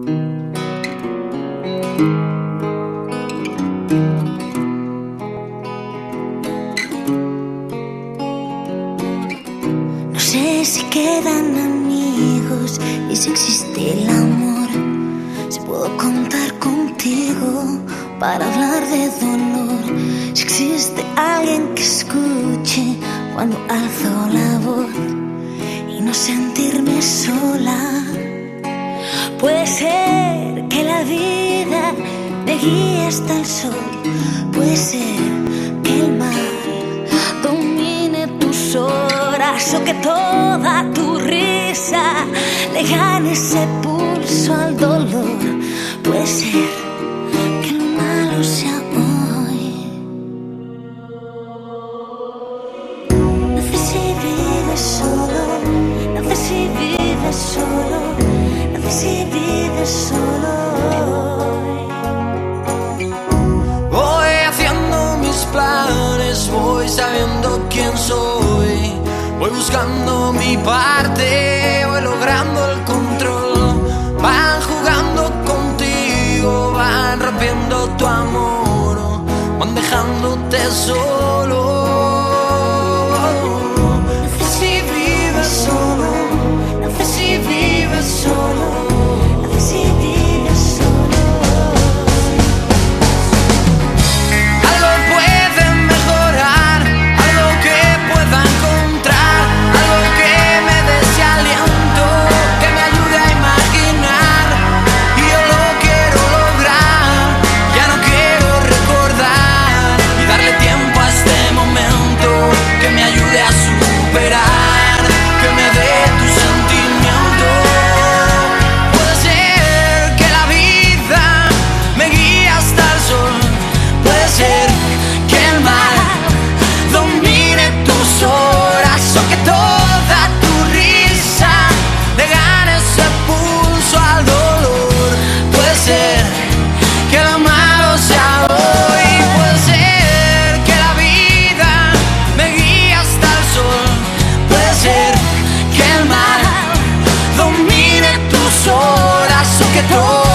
No sé si quedan amigos y si existe el amor. Si puedo contar contigo para hablar de dolor. Si existe alguien que escuche cuando alzo la voz y no sentirme sola. Puede ser que la vida me guíe hasta el sol. Puede ser que el mar domine tus horas o que toda tu risa le gane ese pulso al dolor. Puede ser que lo malo sea hoy. No sé si vives solo, no sé si vives solo, no sé si vives solo hoy. Voy haciendo mis planes, voy sabiendo quién soy. Voy buscando mi parte, voy logrando el control. Van jugando contigo, van rompiendo tu amor, van dejándote solo. No sé si vives solo, no sé si vives solo, no sé si vives solo. Algo puede mejorar, algo que pueda encontrar, algo que me dé ese aliento, que me ayude a imaginar. Y yo lo quiero lograr, ya no quiero recordar y darle tiempo a este momento, que me ayude a superar, que me dé tu sentimiento. Puede ser que la vida me guíe hasta el sol. Puede ser que el mar domine tus horas o que toda tu risa le gane ese pulso al dolor. Puede ser que lo malo sea hoy. Puede ser que la vida me guíe hasta el sol. Puede ser que el mar domine tus horas o que todo